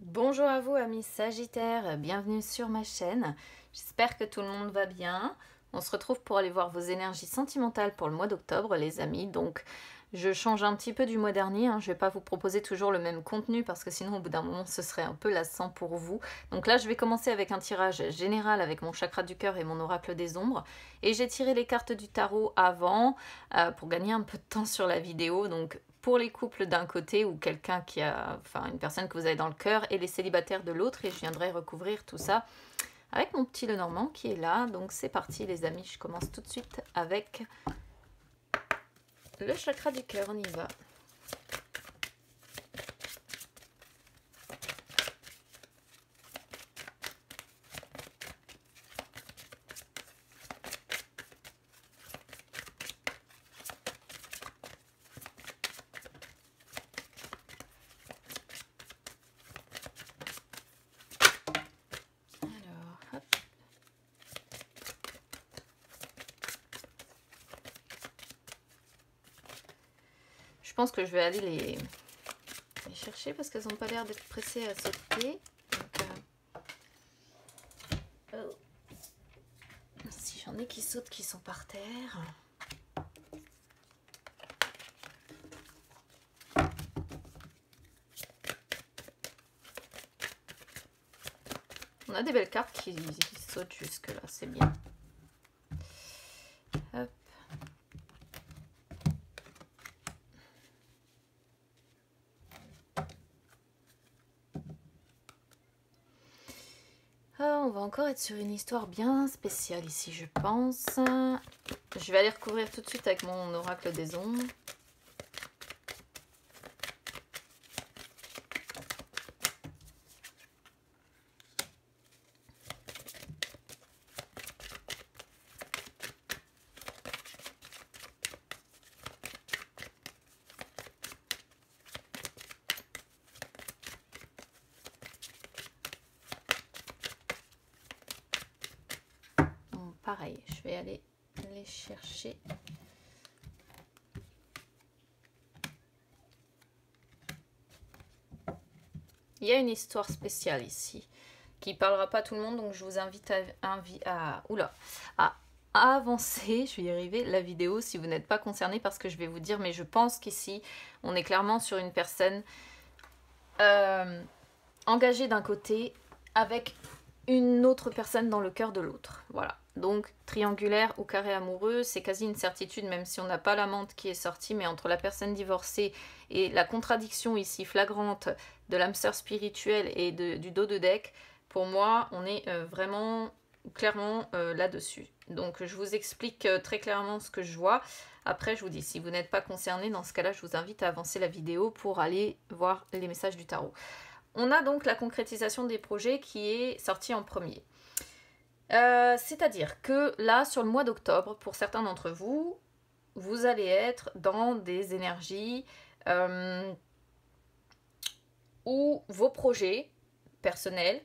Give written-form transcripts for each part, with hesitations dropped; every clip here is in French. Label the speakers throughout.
Speaker 1: Bonjour à vous amis Sagittaires, bienvenue sur ma chaîne. J'espère que tout le monde va bien. On se retrouve pour aller voir vos énergies sentimentales pour le mois d'octobre les amis. Donc je change un petit peu du mois dernier, je ne vais pas vous proposer toujours le même contenu parce que sinon au bout d'un moment ce serait un peu lassant pour vous. Donc là je vais commencer avec un tirage général avec mon chakra du cœur et mon oracle des ombres. Et j'ai tiré les cartes du tarot avant pour gagner un peu de temps sur la vidéo. Donc pour les couples d'un côté ou quelqu'un qui a, enfin une personne que vous avez dans le cœur et les célibataires de l'autre, et je viendrai recouvrir tout ça avec mon petit Lenormand qui est là. Donc c'est parti les amis, je commence tout de suite avec le chakra du cœur, on y va. Je pense que je vais aller les chercher parce qu'elles n'ont pas l'air d'être pressées à sauter. Donc, si j'en ai qui sautent, qui sont par terre. On a des belles cartes qui sautent jusque là, c'est bien. Hop. Ah, on va encore être sur une histoire bien spéciale ici, je pense. Je vais aller recouvrir tout de suite avec mon oracle des ombres. Pareil, je vais aller les chercher. Il y a une histoire spéciale ici qui parlera pas à tout le monde, donc je vous invite à avancer, je vais y arriver, la vidéo si vous n'êtes pas concerné parce que je vais vous dire, mais je pense qu'ici on est clairement sur une personne engagée d'un côté avec une autre personne dans le cœur de l'autre. Voilà. Donc triangulaire ou carré amoureux, c'est quasi une certitude, même si on n'a pas l'amante qui est sortie, mais entre la personne divorcée et la contradiction ici flagrante de l'âme sœur spirituelle et du dos de deck, pour moi, on est vraiment clairement là-dessus. Donc je vous explique très clairement ce que je vois. Après, je vous dis, si vous n'êtes pas concerné, dans ce cas-là, je vous invite à avancer la vidéo pour aller voir les messages du tarot. On a donc la concrétisation des projets qui est sortie en premier. C'est-à-dire que là, sur le mois d'octobre, pour certains d'entre vous, vous allez être dans des énergies où vos projets personnels,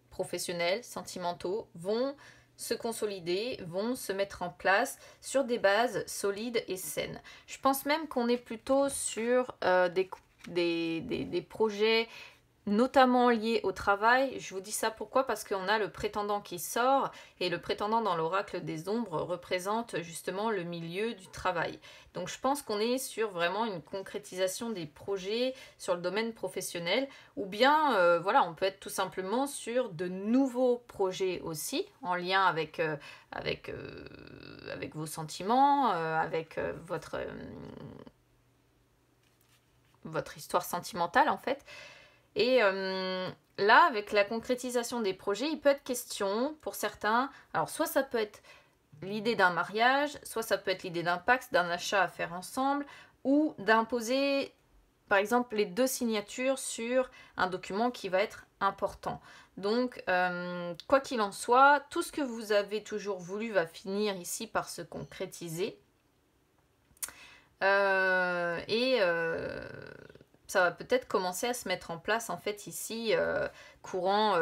Speaker 1: professionnels, sentimentaux vont se consolider, vont se mettre en place sur des bases solides et saines. Je pense même qu'on est plutôt sur des projets notamment lié au travail. Je vous dis ça pourquoi? Parce qu'on a le prétendant qui sort, et le prétendant dans l'oracle des ombres représente justement le milieu du travail. Donc je pense qu'on est sur vraiment une concrétisation des projets sur le domaine professionnel, ou bien voilà, on peut être tout simplement sur de nouveaux projets aussi, en lien avec vos sentiments, avec votre histoire sentimentale en fait. Et là, avec la concrétisation des projets, il peut être question pour certains, alors soit ça peut être l'idée d'un mariage, soit ça peut être l'idée d'un pacte, d'un achat à faire ensemble, ou d'imposer, par exemple, les deux signatures sur un document qui va être important. Donc, quoi qu'il en soit, tout ce que vous avez toujours voulu va finir ici par se concrétiser. Ça va peut-être commencer à se mettre en place en fait ici courant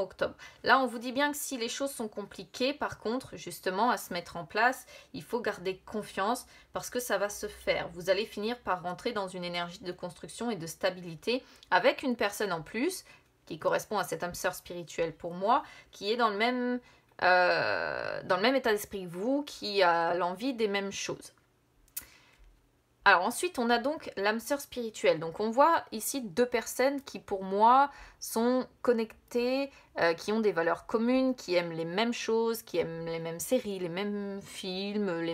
Speaker 1: octobre. Là on vous dit bien que si les choses sont compliquées, par contre justement à se mettre en place, il faut garder confiance parce que ça va se faire. Vous allez finir par rentrer dans une énergie de construction et de stabilité avec une personne en plus qui correspond à cette âme sœur spirituelle pour moi, qui est dans le même état d'esprit que vous, qui a l'envie des mêmes choses. Alors ensuite, on a donc l'âme sœur spirituelle. Donc on voit ici deux personnes qui pour moi sont connectées, qui ont des valeurs communes, qui aiment les mêmes choses, qui aiment les mêmes séries, les mêmes films,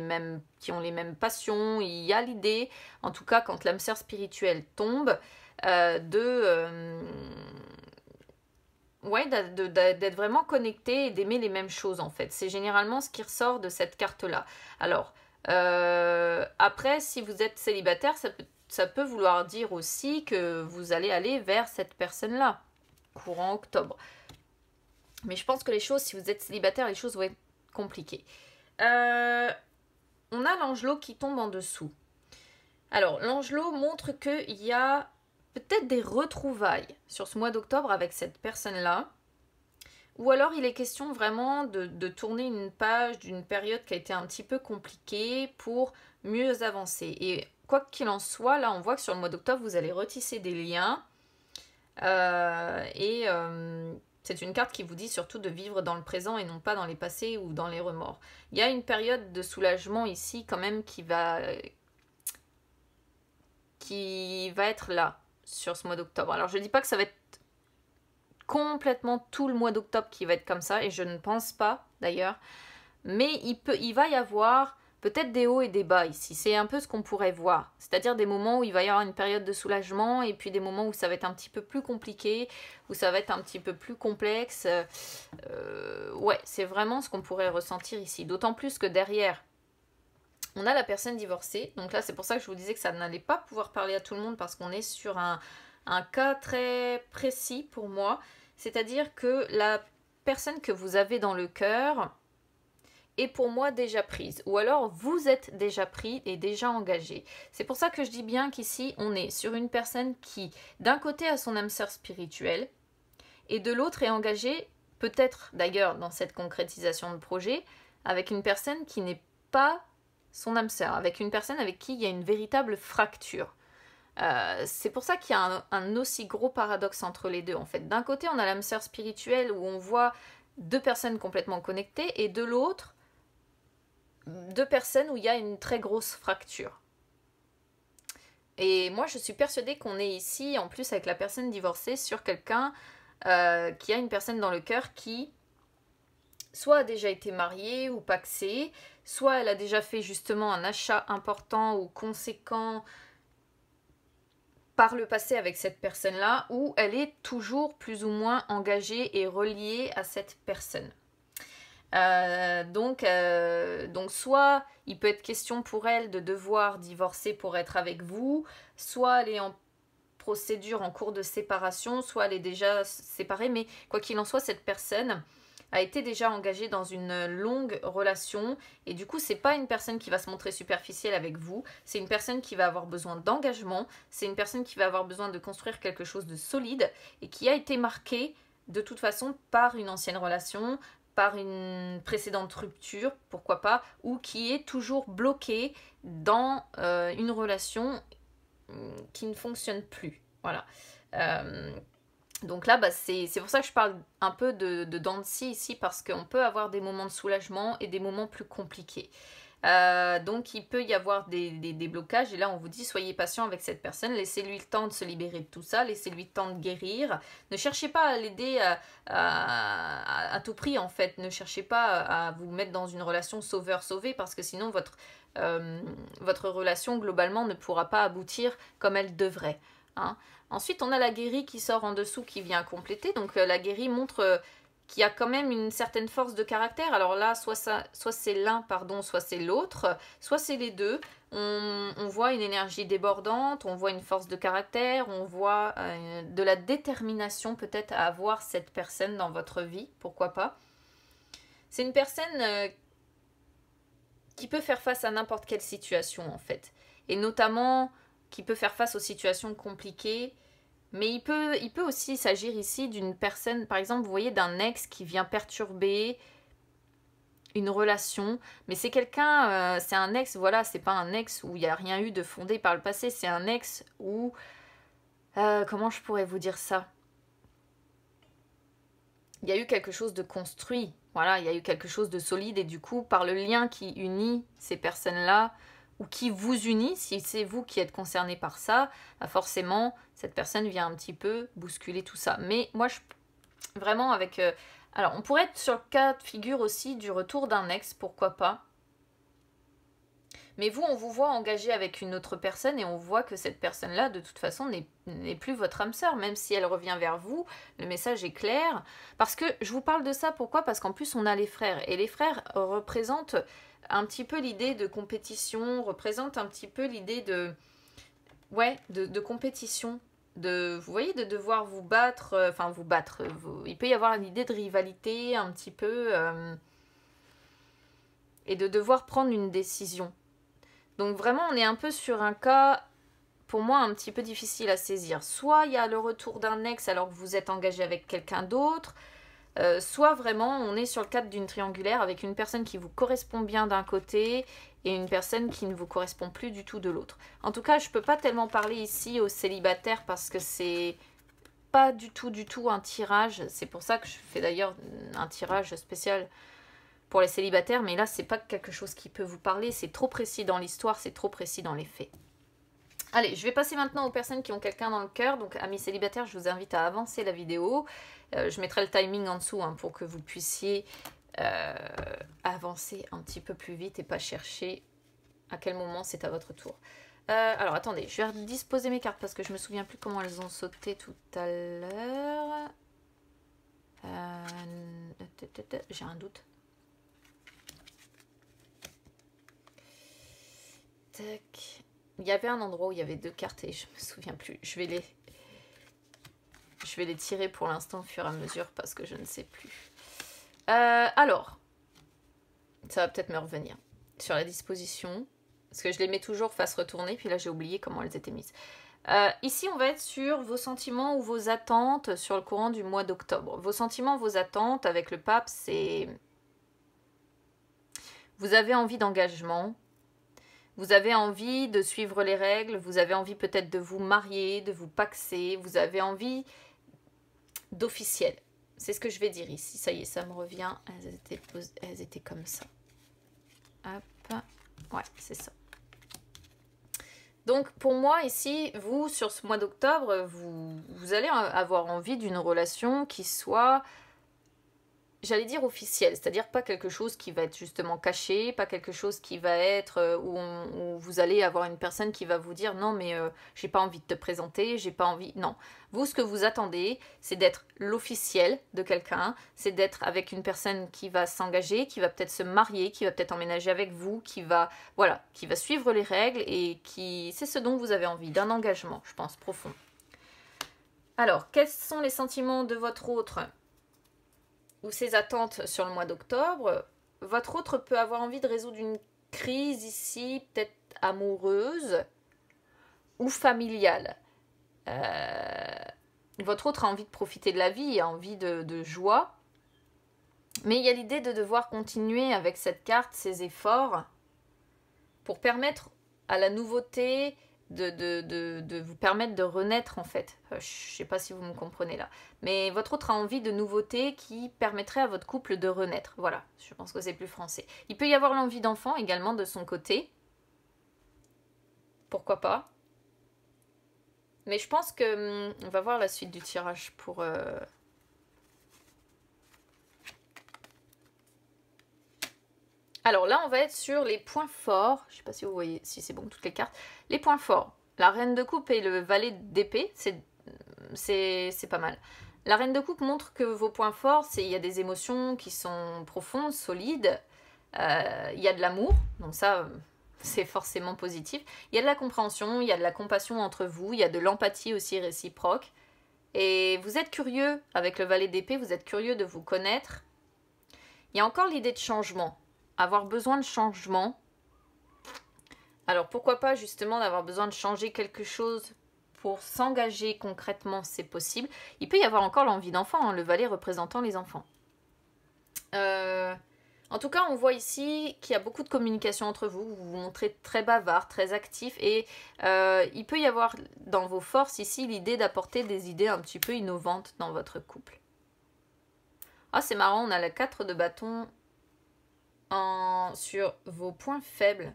Speaker 1: qui ont les mêmes passions. Il y a l'idée, en tout cas quand l'âme sœur spirituelle tombe, d'être vraiment connecté et d'aimer les mêmes choses en fait. C'est généralement ce qui ressort de cette carte-là. Alors, après, si vous êtes célibataire, ça peut vouloir dire aussi que vous allez aller vers cette personne-là, courant octobre. Mais je pense que les choses, si vous êtes célibataire, les choses vont être compliquées. On a l'angelot qui tombe en dessous. Alors, l'angelot montre qu'il y a peut-être des retrouvailles sur ce mois d'octobre avec cette personne-là. Ou alors il est question vraiment de tourner une page d'une période qui a été un petit peu compliquée pour mieux avancer. Et quoi qu'il en soit, là on voit que sur le mois d'octobre, vous allez retisser des liens. C'est une carte qui vous dit surtout de vivre dans le présent et non pas dans les passés ou dans les remords. Il y a une période de soulagement ici quand même qui va être là sur ce mois d'octobre. Alors je ne dis pas que ça va être complètement tout le mois d'octobre qui va être comme ça, et je ne pense pas d'ailleurs, mais il va y avoir peut-être des hauts et des bas ici, c'est un peu ce qu'on pourrait voir, c'est-à-dire des moments où il va y avoir une période de soulagement, et puis des moments où ça va être un petit peu plus compliqué, où ça va être un petit peu plus complexe, ouais, c'est vraiment ce qu'on pourrait ressentir ici, d'autant plus que derrière, on a la personne divorcée, donc là c'est pour ça que je vous disais que ça n'allait pas pouvoir parler à tout le monde, parce qu'on est sur un cas très précis pour moi, c'est-à-dire que la personne que vous avez dans le cœur est pour moi déjà prise, ou alors vous êtes déjà pris et déjà engagé. C'est pour ça que je dis bien qu'ici on est sur une personne qui d'un côté a son âme sœur spirituelle et de l'autre est engagée, peut-être d'ailleurs dans cette concrétisation de projet, avec une personne qui n'est pas son âme sœur, avec une personne avec qui il y a une véritable fracture. C'est pour ça qu'il y a un aussi gros paradoxe entre les deux en fait. D'un côté on a l'âme sœur spirituelle où on voit deux personnes complètement connectées et de l'autre deux personnes où il y a une très grosse fracture. Et moi je suis persuadée qu'on est ici en plus avec la personne divorcée sur quelqu'un qui a une personne dans le cœur qui soit a déjà été mariée ou pacsée, soit elle a déjà fait justement un achat important ou conséquent par le passé avec cette personne-là, où elle est toujours plus ou moins engagée et reliée à cette personne. Donc soit il peut être question pour elle de devoir divorcer pour être avec vous, soit elle est en procédure en cours de séparation, soit elle est déjà séparée, mais quoi qu'il en soit, cette personne a été déjà engagée dans une longue relation et du coup c'est pas une personne qui va se montrer superficielle avec vous, c'est une personne qui va avoir besoin d'engagement, c'est une personne qui va avoir besoin de construire quelque chose de solide et qui a été marquée de toute façon par une ancienne relation, par une précédente rupture, pourquoi pas, ou qui est toujours bloquée dans une relation qui ne fonctionne plus. Voilà. Donc là, c'est pour ça que je parle un peu de dents de scie ici, parce qu'on peut avoir des moments de soulagement et des moments plus compliqués. Donc il peut y avoir des blocages, et là on vous dit soyez patient avec cette personne, laissez-lui le temps de se libérer de tout ça, laissez-lui le temps de guérir, ne cherchez pas à l'aider à tout prix en fait, ne cherchez pas à vous mettre dans une relation sauveur-sauvé, parce que sinon votre relation globalement ne pourra pas aboutir comme elle devrait, hein. Ensuite, on a la guérie qui sort en dessous, qui vient compléter. Donc la guérie montre qu'il y a quand même une certaine force de caractère. Alors là, soit c'est l'un, soit c'est l'autre, soit c'est les deux. On voit une énergie débordante, on voit une force de caractère, on voit de la détermination peut-être à avoir cette personne dans votre vie, pourquoi pas. C'est une personne qui peut faire face à n'importe quelle situation en fait. Et notamment qui peut faire face aux situations compliquées, mais il peut aussi s'agir ici d'une personne, par exemple, vous voyez, d'un ex qui vient perturber une relation, mais c'est quelqu'un, c'est un ex, voilà, c'est pas un ex où il n'y a rien eu de fondé par le passé, c'est un ex où, comment je pourrais vous dire ça ? il y a eu quelque chose de construit. Voilà, il y a eu quelque chose de solide et du coup, par le lien qui unit ces personnes-là, ou qui vous unit, si c'est vous qui êtes concerné par ça, bah forcément, cette personne vient un petit peu bousculer tout ça. Mais moi, vraiment avec... alors, on pourrait être sur le cas de figure aussi du retour d'un ex, pourquoi pas. Mais vous, on vous voit engagé avec une autre personne et on voit que cette personne-là, de toute façon, n'est plus votre âme sœur. Même si elle revient vers vous, le message est clair. Parce que je vous parle de ça, pourquoi? Parce qu'en plus, on a les frères. Et les frères représentent un petit peu l'idée de compétition, représentent un petit peu l'idée de... Ouais, de compétition. Vous voyez, de devoir vous battre, enfin vous battre. Il peut y avoir une idée de rivalité un petit peu... et de devoir prendre une décision. Donc vraiment, on est un peu sur un cas, pour moi, un petit peu difficile à saisir. Soit il y a le retour d'un ex alors que vous êtes engagé avec quelqu'un d'autre, soit vraiment on est sur le cadre d'une triangulaire avec une personne qui vous correspond bien d'un côté et une personne qui ne vous correspond plus du tout de l'autre. En tout cas, je ne peux pas tellement parler ici aux célibataires parce que c'est pas du tout un tirage. C'est pour ça que je fais d'ailleurs un tirage spécial pour les célibataires, mais là, c'est pas quelque chose qui peut vous parler, c'est trop précis dans l'histoire, c'est trop précis dans les faits. Allez, je vais passer maintenant aux personnes qui ont quelqu'un dans le cœur. Donc, amis célibataires, je vous invite à avancer la vidéo. Je mettrai le timing en dessous hein, pour que vous puissiez avancer un petit peu plus vite et pas chercher à quel moment c'est à votre tour. Alors, attendez, je vais redisposer mes cartes parce que je me souviens plus comment elles ont sauté tout à l'heure. J'ai un doute. Tac. Il y avait un endroit où il y avait 2 cartes et je me souviens plus. Je vais les tirer pour l'instant au fur et à mesure parce que je ne sais plus. Alors, ça va peut-être me revenir sur la disposition parce que je les mets toujours face retournée puis là j'ai oublié comment elles étaient mises. Ici, on va être sur vos sentiments ou vos attentes sur le courant du mois d'octobre. Vos sentiments, vos attentes avec le pape, c'est... Vous avez envie d'engagement. Vous avez envie de suivre les règles, vous avez envie peut-être de vous marier, de vous paxer, vous avez envie d'officiel. C'est ce que je vais dire ici. Ça y est, ça me revient. Elles étaient comme ça. Hop. Ouais, c'est ça. Donc pour moi ici, vous, sur ce mois d'octobre, vous allez avoir envie d'une relation qui soit... J'allais dire officiel, c'est-à-dire pas quelque chose qui va être justement caché, pas quelque chose qui va être où vous allez avoir une personne qui va vous dire non mais j'ai pas envie de te présenter, j'ai pas envie... Non, vous ce que vous attendez c'est d'être l'officiel de quelqu'un, c'est d'être avec une personne qui va s'engager, qui va peut-être se marier, qui va peut-être emménager avec vous, qui va suivre les règles et qui... C'est ce dont vous avez envie, d'un engagement, je pense, profond. Alors, quels sont les sentiments de votre autre ou ses attentes sur le mois d'octobre? Votre autre peut avoir envie de résoudre une crise ici, peut-être amoureuse ou familiale. Votre autre a envie de profiter de la vie, a envie de joie. Mais il y a l'idée de devoir continuer avec cette carte, ses efforts, pour permettre à la nouveauté de vous permettre de renaître en fait. Je ne sais pas si vous me comprenez là. Mais votre autre a envie de nouveautés qui permettraient à votre couple de renaître. Voilà, je pense que c'est plus français. Il peut y avoir l'envie d'enfant également de son côté. Pourquoi pas. Mais je pense que... on va voir la suite du tirage pour... Alors là, on va être sur les points forts. Je ne sais pas si vous voyez, si c'est bon, toutes les cartes. Les points forts. La reine de coupe et le valet d'épée, c'est pas mal. La reine de coupe montre que vos points forts, c'est il y a des émotions qui sont profondes, solides. Il y a de l'amour, donc ça, c'est forcément positif. Il y a de la compréhension, il y a de la compassion entre vous, il y a de l'empathie aussi réciproque. Et vous êtes curieux, avec le valet d'épée, vous êtes curieux de vous connaître. Il y a encore l'idée de changement. Avoir besoin de changement. Alors pourquoi pas justement d'avoir besoin de changer quelque chose pour s'engager concrètement, c'est possible. Il peut y avoir encore l'envie d'enfant, hein, le valet représentant les enfants. En tout cas, on voit ici qu'il y a beaucoup de communication entre vous. Vous vous montrez très bavard, très actif. Et il peut y avoir dans vos forces ici l'idée d'apporter des idées un petit peu innovantes dans votre couple. Ah, c'est marrant, on a la 4 de bâton sur vos points faibles.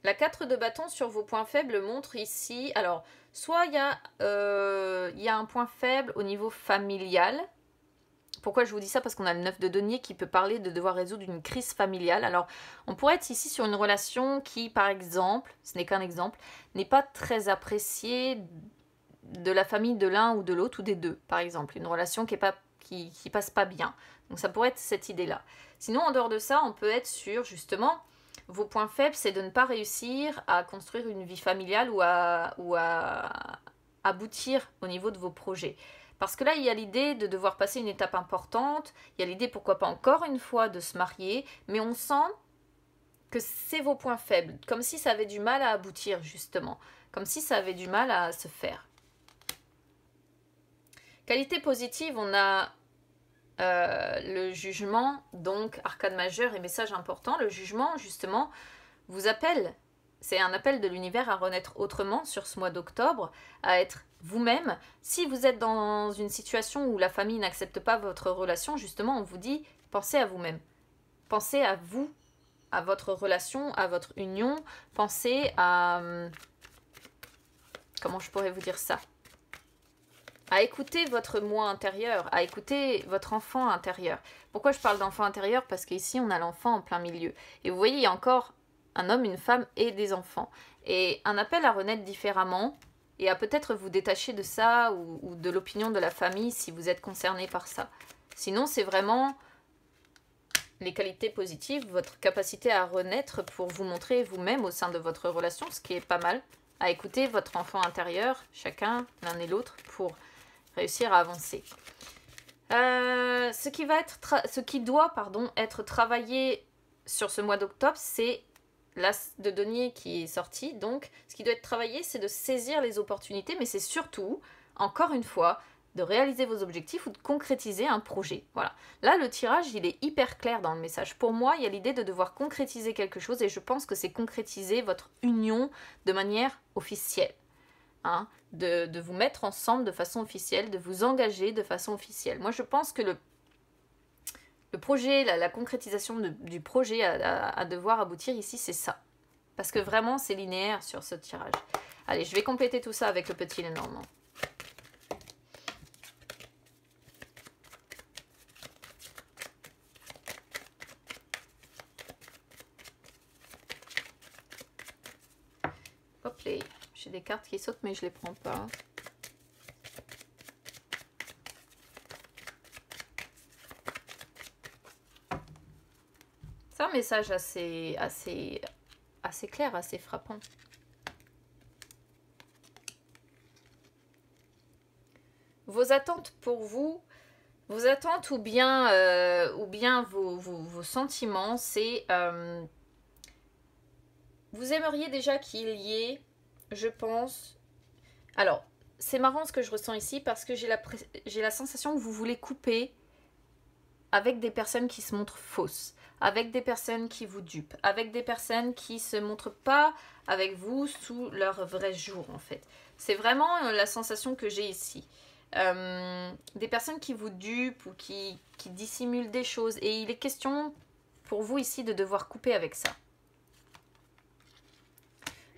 Speaker 1: La 4 de bâton sur vos points faibles montre ici... Alors, soit il y a un point faible au niveau familial. Pourquoi je vous dis ça? Parce qu'on a le 9 de denier qui peut parler de devoir résoudre une crise familiale. Alors, on pourrait être ici sur une relation qui, par exemple, ce n'est qu'un exemple, n'est pas très appréciée de la famille de l'un ou de l'autre ou des deux, par exemple. Une relation qui passe pas bien. Donc, ça pourrait être cette idée-là. Sinon, en dehors de ça, on peut être sur, justement, vos points faibles, c'est de ne pas réussir à construire une vie familiale ou à aboutir au niveau de vos projets. Parce que là, il y a l'idée de devoir passer une étape importante, il y a l'idée, pourquoi pas encore une fois, de se marier, mais on sent que c'est vos points faibles, comme si ça avait du mal à aboutir, justement, comme si ça avait du mal à se faire. Qualité positive, on a le jugement, donc arcane majeure et message important. Le jugement, justement, vous appelle, c'est un appel de l'univers à renaître autrement sur ce mois d'octobre, à être vous-même. Si vous êtes dans une situation où la famille n'accepte pas votre relation, justement, on vous dit, pensez à vous-même. Pensez à vous, à votre relation, à votre union. Pensez à... Comment je pourrais vous dire ça? À écouter votre moi intérieur, à écouter votre enfant intérieur. Pourquoi je parle d'enfant intérieur? Parce qu'ici, on a l'enfant en plein milieu. Et vous voyez, il y a encore un homme, une femme et des enfants. Et un appel à renaître différemment et à peut-être vous détacher de ça ou de l'opinion de la famille si vous êtes concerné par ça. Sinon, c'est vraiment les qualités positives, votre capacité à renaître pour vous montrer vous-même au sein de votre relation, ce qui est pas mal. À écouter votre enfant intérieur, chacun, l'un et l'autre, pour réussir à avancer. Ce qui doit être travaillé sur ce mois d'octobre, c'est l'as de denier qui est sorti. Donc, ce qui doit être travaillé, c'est de saisir les opportunités, mais c'est surtout, encore une fois, de réaliser vos objectifs ou de concrétiser un projet. Voilà. Là, le tirage, il est hyper clair dans le message. Pour moi, il y a l'idée de devoir concrétiser quelque chose et je pense que c'est concrétiser votre union de manière officielle. Hein, de vous mettre ensemble de façon officielle, de vous engager de façon officielle. Moi, je pense que le projet, la concrétisation du projet à devoir aboutir ici, c'est ça. Parce que vraiment, c'est linéaire sur ce tirage. Allez, je vais compléter tout ça avec le petit Lenormand. Hop là, j'ai des cartes qui sautent, mais je les prends pas. C'est un message assez clair, assez frappant. Vos attentes pour vous, vos attentes ou bien vos sentiments, c'est... vous aimeriez déjà qu'il y ait, je pense... Alors, c'est marrant ce que je ressens ici parce que j'ai la sensation que vous voulez couper avec des personnes qui se montrent fausses, avec des personnes qui vous dupent, avec des personnes qui ne se montrent pas avec vous sous leur vrai jour en fait. C'est vraiment la sensation que j'ai ici. Des personnes qui vous dupent ou qui dissimulent des choses. Et il est question pour vous ici de devoir couper avec ça.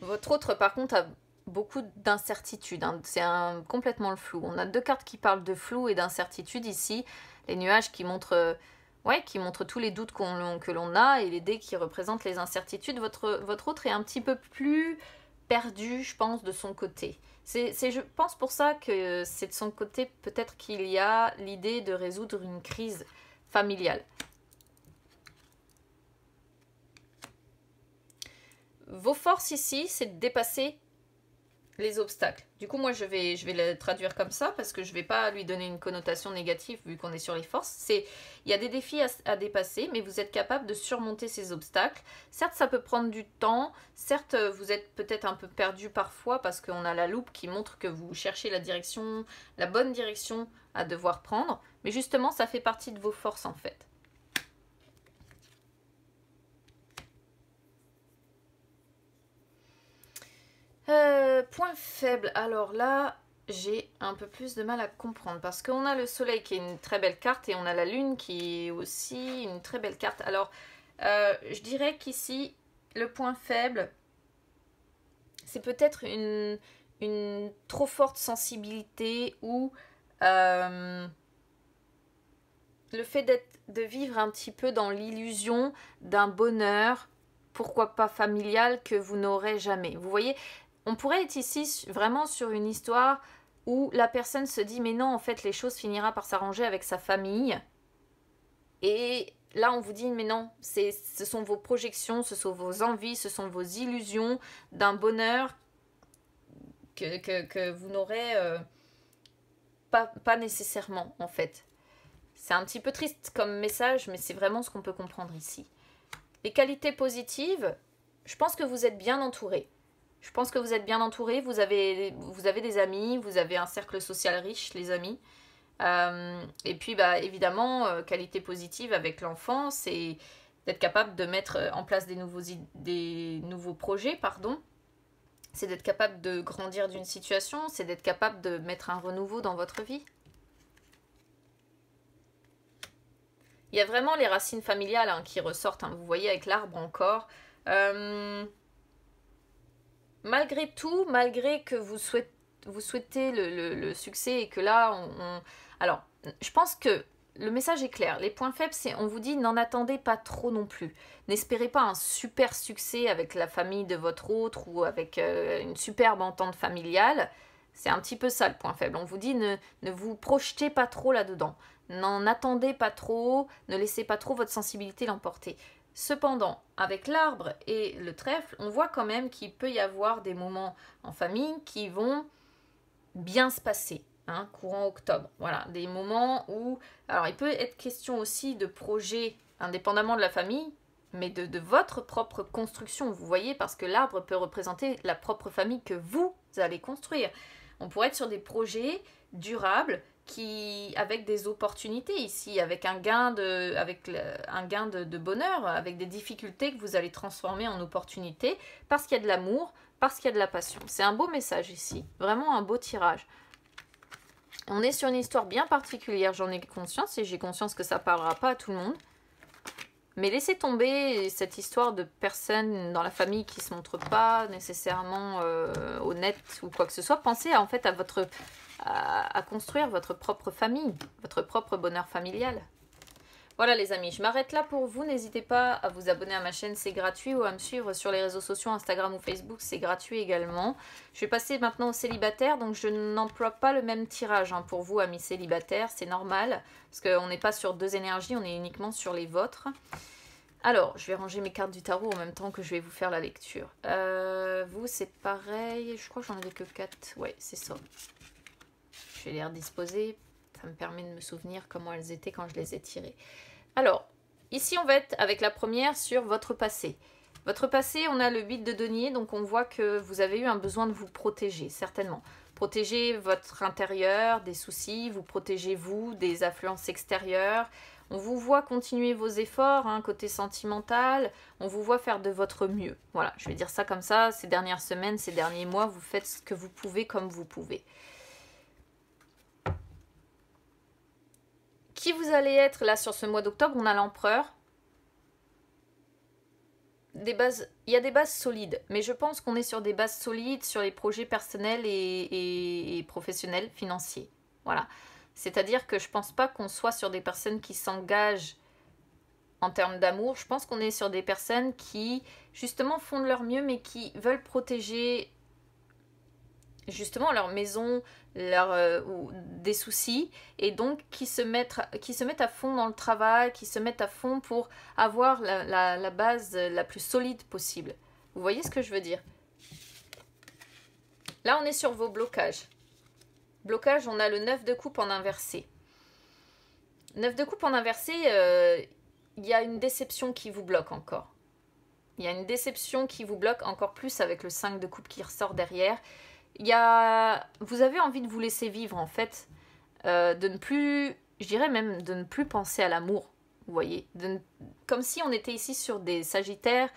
Speaker 1: Votre autre par contre a beaucoup d'incertitudes. Hein. C'est complètement le flou. On a deux cartes qui parlent de flou et d'incertitude ici. Les nuages qui montrent, qui montrent tous les doutes que l'on a et les dés qui représentent les incertitudes. Votre autre est un petit peu plus perdu, je pense, de son côté. Je pense pour ça que c'est de son côté peut-être qu'il y a l'idée de résoudre une crise familiale. Vos forces ici, c'est de dépasser les obstacles. Du coup, moi, je vais le traduire comme ça parce que je ne vais pas lui donner une connotation négative vu qu'on est sur les forces. Il y a des défis à dépasser, mais vous êtes capable de surmonter ces obstacles. Certes, ça peut prendre du temps. Certes, vous êtes peut-être un peu perdu parfois parce qu'on a la loupe qui montre que vous cherchez la bonne direction à devoir prendre. Mais justement, ça fait partie de vos forces en fait. Point faible, alors là, j'ai un peu plus de mal à comprendre parce qu'on a le soleil qui est une très belle carte et on a la lune qui est aussi une très belle carte. Alors, je dirais qu'ici, le point faible, c'est peut-être une trop forte sensibilité ou le fait de vivre un petit peu dans l'illusion d'un bonheur, pourquoi pas familial, que vous n'aurez jamais. Vous voyez, on pourrait être ici vraiment sur une histoire où la personne se dit mais non, en fait les choses finira par s'arranger avec sa famille, et là on vous dit mais non, ce sont vos projections, ce sont vos envies, ce sont vos illusions d'un bonheur que vous n'aurez pas nécessairement en fait. C'est un petit peu triste comme message, mais c'est vraiment ce qu'on peut comprendre ici. Les qualités positives, je pense que vous êtes bien entouré. Je pense que vous êtes bien entouré, vous avez des amis, vous avez un cercle social riche, les amis. Et puis, bah, évidemment, qualité positive avec l'enfant, c'est d'être capable de mettre en place des nouveaux projets, pardon. C'est d'être capable de grandir d'une situation, c'est d'être capable de mettre un renouveau dans votre vie. Il y a vraiment les racines familiales qui ressortent, vous voyez, avec l'arbre encore. Malgré tout, malgré que vous souhaitez le succès et que là, alors, je pense que le message est clair. Les points faibles, c'est on vous dit n'en attendez pas trop non plus. N'espérez pas un super succès avec la famille de votre autre ou avec une superbe entente familiale. C'est un petit peu ça le point faible. On vous dit ne vous projetez pas trop là-dedans. N'en attendez pas trop, ne laissez pas trop votre sensibilité l'emporter. Cependant, avec l'arbre et le trèfle, on voit quand même qu'il peut y avoir des moments en famille qui vont bien se passer, courant octobre. Voilà, des moments où... Alors, il peut être question aussi de projets indépendamment de la famille, mais de votre propre construction, vous voyez, parce que l'arbre peut représenter la propre famille que vous allez construire. On pourrait être sur des projets durables avec des opportunités ici, avec un gain de bonheur, avec des difficultés que vous allez transformer en opportunités, parce qu'il y a de l'amour, parce qu'il y a de la passion. C'est un beau message ici, vraiment un beau tirage. On est sur une histoire bien particulière, j'en ai conscience, et j'ai conscience que ça ne parlera pas à tout le monde. Mais laissez tomber cette histoire de personnes dans la famille qui ne se montrent pas nécessairement honnêtes ou quoi que ce soit. Pensez à construire votre propre famille, votre propre bonheur familial. Voilà les amis, je m'arrête là pour vous. N'hésitez pas à vous abonner à ma chaîne, c'est gratuit, ou à me suivre sur les réseaux sociaux, Instagram ou Facebook, c'est gratuit également. Je vais passer maintenant aux célibataires, donc je n'emploie pas le même tirage pour vous, amis célibataires, c'est normal, parce qu'on n'est pas sur deux énergies, on est uniquement sur les vôtres. Alors, je vais ranger mes cartes du tarot en même temps que je vais vous faire la lecture. Vous, c'est pareil, je crois que j'en avais que 4, ouais, c'est ça. Je vais les redisposer, ça me permet de me souvenir comment elles étaient quand je les ai tirées. Alors, ici on va être avec la première sur votre passé. Votre passé, on a le 8 de denier, donc on voit que vous avez eu un besoin de vous protéger, certainement. Protéger votre intérieur des soucis, vous protégez vous des affluences extérieures. On vous voit continuer vos efforts, côté sentimental, on vous voit faire de votre mieux. Voilà, je vais dire ça comme ça, ces dernières semaines, ces derniers mois, vous faites ce que vous pouvez comme vous pouvez. Qui vous allez être là sur ce mois d'octobre? On a l'empereur. Il y a des bases solides, mais je pense qu'on est sur des bases solides sur les projets personnels et professionnels, financiers. Voilà. C'est-à-dire que je ne pense pas qu'on soit sur des personnes qui s'engagent en termes d'amour. Je pense qu'on est sur des personnes qui, justement, font de leur mieux, mais qui veulent protéger justement leur maison, des soucis, et donc qui se mettent à fond dans le travail, qui se mettent à fond pour avoir la base la plus solide possible. Vous voyez ce que je veux dire? Là, on est sur vos blocages. Blocage, on a le 9 de coupe en inversé. 9 de coupe en inversé, il y a une déception qui vous bloque encore. Il y a une déception qui vous bloque encore plus avec le 5 de coupe qui ressort derrière. Vous avez envie de vous laisser vivre en fait, de ne plus, je dirais même de ne plus penser à l'amour, vous voyez, comme si on était ici sur des sagittaires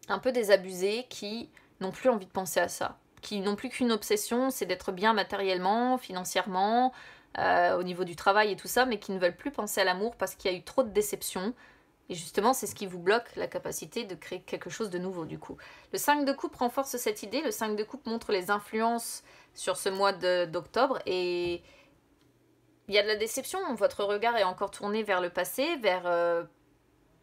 Speaker 1: un peu désabusés qui n'ont plus envie de penser à ça. qui n'ont plus qu'une obsession, c'est d'être bien matériellement, financièrement, au niveau du travail et tout ça, mais qui ne veulent plus penser à l'amour parce qu'il y a eu trop de déceptions. Et justement, c'est ce qui vous bloque la capacité de créer quelque chose de nouveau du coup. Le 5 de coupe renforce cette idée. Le 5 de coupe montre les influences sur ce mois d'octobre. Et il y a de la déception. Votre regard est encore tourné vers le passé, vers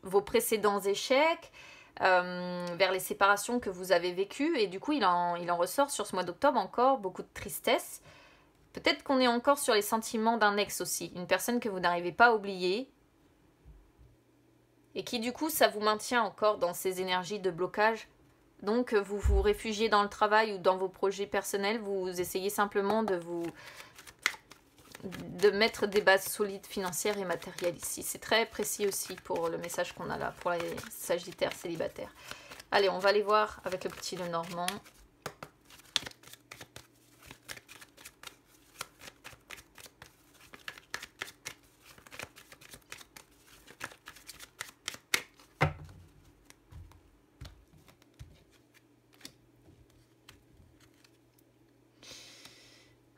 Speaker 1: vos précédents échecs, vers les séparations que vous avez vécues. Et du coup, il en ressort sur ce mois d'octobre encore beaucoup de tristesse. Peut-être qu'on est encore sur les sentiments d'un ex aussi. Une personne que vous n'arrivez pas à oublier. Et qui du coup, ça vous maintient encore dans ces énergies de blocage. Donc, vous vous réfugiez dans le travail ou dans vos projets personnels. Vous essayez simplement de mettre des bases solides financières et matérielles ici. C'est très précis aussi pour le message qu'on a là, pour les sagittaires célibataires. Allez, on va aller voir avec le petit Lenormand.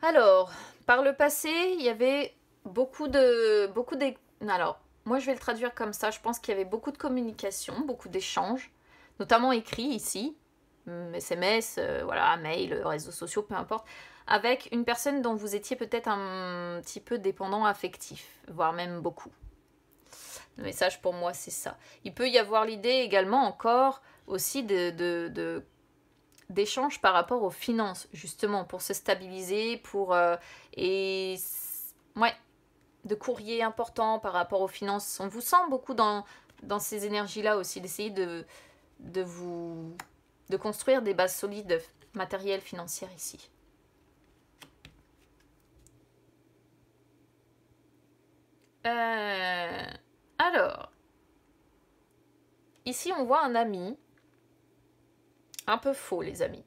Speaker 1: Alors, par le passé, il y avait alors, moi je vais le traduire comme ça, je pense qu'il y avait beaucoup de communication, beaucoup d'échanges, notamment écrits ici, SMS, voilà, mail, réseaux sociaux, peu importe, avec une personne dont vous étiez peut-être un petit peu dépendant affectif, voire même beaucoup. Le message pour moi, c'est ça. Il peut y avoir l'idée également encore aussi d'échanges par rapport aux finances, justement, pour se stabiliser, ouais, de courriers importants par rapport aux finances. On vous sent beaucoup dans ces énergies-là aussi, d'essayer de construire des bases solides matérielles, financières ici. Alors, ici on voit un ami, un peu faux les amis.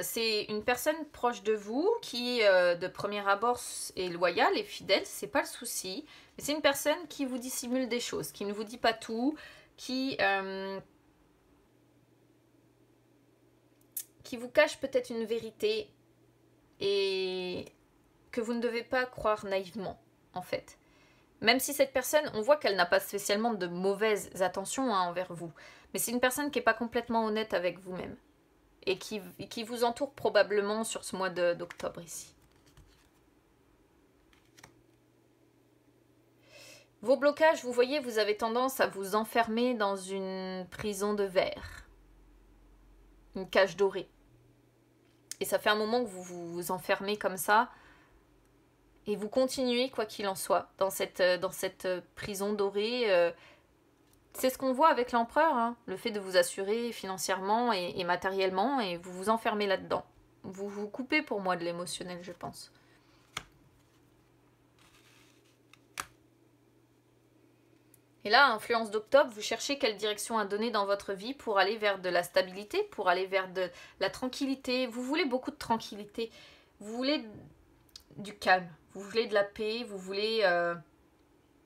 Speaker 1: C'est une personne proche de vous qui, de premier abord, est loyale et fidèle, c'est pas le souci. Mais c'est une personne qui vous dissimule des choses, qui ne vous dit pas tout, qui vous cache peut-être une vérité et que vous ne devez pas croire naïvement, en fait. Même si cette personne, on voit qu'elle n'a pas spécialement de mauvaises attentions envers vous, mais c'est une personne qui n'est pas complètement honnête avec vous-même. Et qui vous entoure probablement sur ce mois d'octobre ici. Vos blocages, vous voyez, vous avez tendance à vous enfermer dans une prison de verre. Une cage dorée. Et ça fait un moment que vous vous enfermez comme ça. Et vous continuez, quoi qu'il en soit, dans cette prison dorée. C'est ce qu'on voit avec l'empereur, hein, le fait de vous assurer financièrement et matériellement, et vous vous enfermez là-dedans. Vous vous coupez pour moi de l'émotionnel, je pense. Et là, influence d'octobre, vous cherchez quelle direction à donner dans votre vie pour aller vers de la stabilité, pour aller vers de la tranquillité. Vous voulez beaucoup de tranquillité, vous voulez du calme, vous voulez de la paix, vous voulez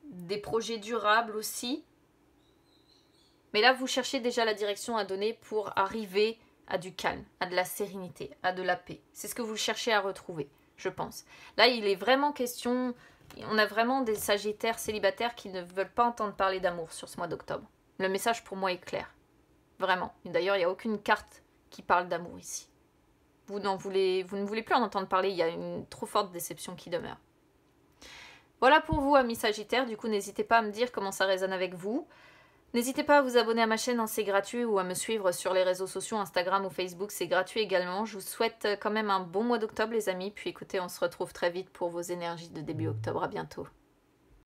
Speaker 1: des projets durables aussi. Mais là, vous cherchez déjà la direction à donner pour arriver à du calme, à de la sérénité, à de la paix. C'est ce que vous cherchez à retrouver, je pense. Là, il est vraiment question... On a vraiment des sagittaires célibataires qui ne veulent pas entendre parler d'amour sur ce mois d'octobre. Le message pour moi est clair. Vraiment. D'ailleurs, il n'y a aucune carte qui parle d'amour ici. Vous ne voulez plus en entendre parler, il y a une trop forte déception qui demeure. Voilà pour vous, amis sagittaires. Du coup, n'hésitez pas à me dire comment ça résonne avec vous. N'hésitez pas à vous abonner à ma chaîne, hein, c'est gratuit, ou à me suivre sur les réseaux sociaux, Instagram ou Facebook, c'est gratuit également. Je vous souhaite quand même un bon mois d'octobre les amis, puis écoutez, on se retrouve très vite pour vos énergies de début octobre, à bientôt.